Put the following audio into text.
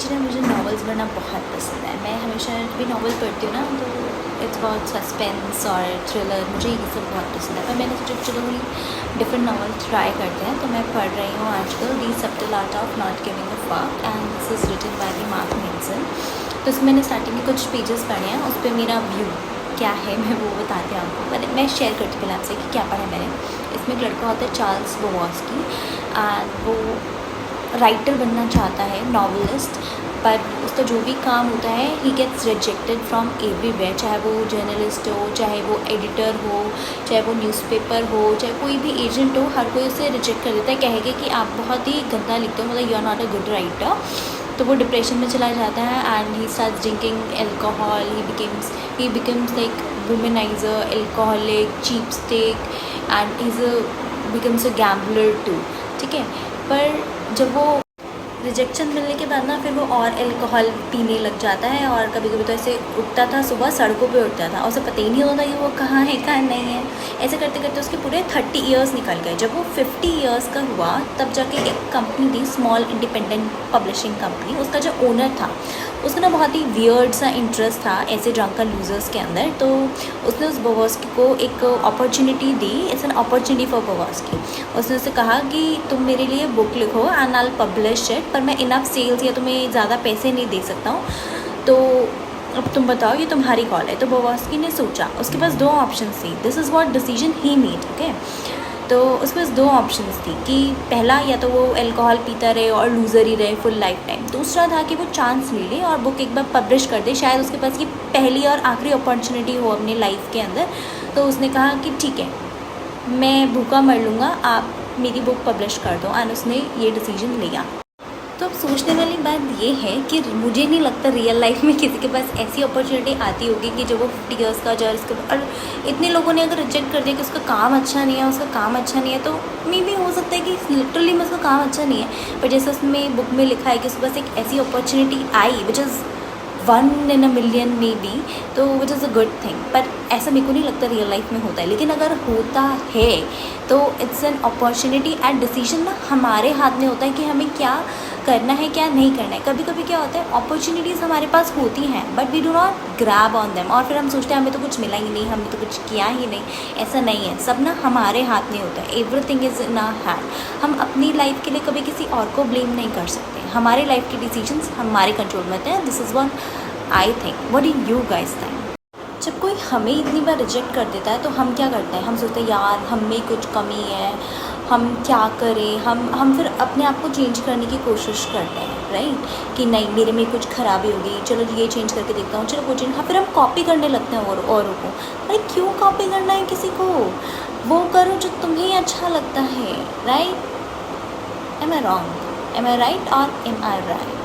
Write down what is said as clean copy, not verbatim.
Actually मुझे novels पढ़ना बहुत पसंद है। मैं हमेशा भी नॉवल पढ़ती हूँ ना, तो इट्स बहुत सस्पेंस और थ्रिलर, मुझे ये सब बहुत पसंद है। पर मैंने सोचा चलो कोई डिफरेंट नॉवल ट्राई करते हैं, तो मैं पढ़ रही हूँ आजकल the subtle art of not giving a fuck and this is written by the Mark Manson. तो इसमें मैंने स्टार्टिंग के कुछ पेजेस पढ़े हैं, उस पर मेरा व्यू क्या है मैं वो बताती हूँ आपको। पहले मैं शेयर करती हूँ पहले आपसे कि क्या पढ़ा मैंने। इसमें एक लड़का होता है चार्ल्स बोवस्की, एंड वो राइटर बनना चाहता है, नॉवलिस्ट, पर उसका जो भी काम होता है he gets rejected from everywhere, चाहे वो जर्नलिस्ट हो, चाहे वो एडिटर हो, चाहे वो न्यूज़पेपर हो, चाहे कोई भी एजेंट हो, हर कोई उसे रिजेक्ट कर देता है, कहेगा कि आप बहुत ही गंदा लिखते हो, मतलब you are not a good writer. तो वो डिप्रेशन में चला जाता है and he starts drinking alcohol, he becomes like womaniser, alcoholic, cheapskate and becomes a gambler too, ठीक है। पर जब वो रिजेक्शन मिलने के बाद ना फिर वो और अल्कोहल पीने लग जाता है, और कभी कभी तो ऐसे उठता था, सुबह सड़कों पे उठता था और उसे पता ही नहीं होता कि वो कहाँ है कहाँ नहीं है। ऐसे करते करते उसके पूरे 30 ईयर्स निकल गए। जब वो 50 ईयर्स का हुआ तब जाके एक कंपनी थी, स्मॉल इंडिपेंडेंट पब्लिशिंग कंपनी, उसका जो ओनर था उसका ना बहुत ही वियर्ड सा इंटरेस्ट था ऐसे ड्रंकन लूजर्स के अंदर। तो उसने उस बोवस्की को एक अपॉर्चुनिटी दी, it's an opportunity for Bowski. उसने उससे कहा कि तुम मेरे लिए बुक लिखो एंड आई पब्लिश इट, पर मैं इनफ सेल्स या तुम्हें ज़्यादा पैसे नहीं दे सकता हूँ, तो अब तुम बताओ ये तुम्हारी कॉल है। तो बोवस्की ने सोचा, उसके पास दो ऑप्शन थी, this is what decision he made, okay. तो उसके पास दो ऑप्शंस थी कि पहला या तो वो अल्कोहल पीता रहे और लूज़र ही रहे फुल लाइफ टाइम, दूसरा था कि वो चांस ले ले और बुक एक बार पब्लिश कर दे, शायद उसके पास ये पहली और आखिरी अपॉर्चुनिटी हो अपनी लाइफ के अंदर। तो उसने कहा कि ठीक है, मैं भूखा मर लूँगा, आप मेरी बुक पब्लिश कर दो, एंड उसने ये डिसीजन लिया। तो अब सोचने वाली बात ये है कि मुझे नहीं लगता रियल लाइफ में किसी के पास ऐसी अपॉर्चुनिटी आती होगी कि जब वो 50 ईयर्स का जो इसके, और इतने लोगों ने अगर रिजेक्ट कर दिया कि उसका काम अच्छा नहीं है, उसका काम अच्छा नहीं है, तो मे भी हो सकता है कि लिटरली में उसका काम अच्छा नहीं है, पर जैसे उसमें बुक में लिखा है कि उसके पास एक ऐसी अपॉर्चुनिटी आई which is 1 in a million may be, तो which is a good thing. पर ऐसा मेरे को नहीं लगता रियल लाइफ में होता है, लेकिन अगर होता है तो it's an opportunity and decision ना हमारे हाथ में होता है कि हमें क्या करना है क्या नहीं करना है। कभी कभी क्या होता है, अपॉर्चुनिटीज़ हमारे पास होती हैं but we do not grab on them, और फिर हम सोचते हैं हमें तो कुछ मिला ही नहीं, हमने तो कुछ किया ही नहीं। ऐसा नहीं है, सब ना हमारे हाथ में होता है, everything is in our hand. हम अपनी लाइफ के लिए कभी किसी और को ब्लेम नहीं कर सकते, हमारी लाइफ के डिसीजंस हमारे कंट्रोल में होते हैं। This is one I think. What do you guys think? जब कोई हमें इतनी बार रिजेक्ट कर देता है तो हम क्या करते हैं, हम सोचते हैं यार हम में कुछ कमी है, हम क्या करें, हम फिर अपने आप को चेंज करने की कोशिश करते हैं, राइट, कि नहीं मेरे में कुछ खराबी होगी, चलो ये चेंज करके देखता हूँ, चलो वो चेंज, हाँ फिर हम कॉपी करने लगते हैं औरों को। अरे क्यों कॉपी करना है किसी को, वो करो जो तुम्हें अच्छा लगता है, right. Am I wrong, am I right और एम आई राइट?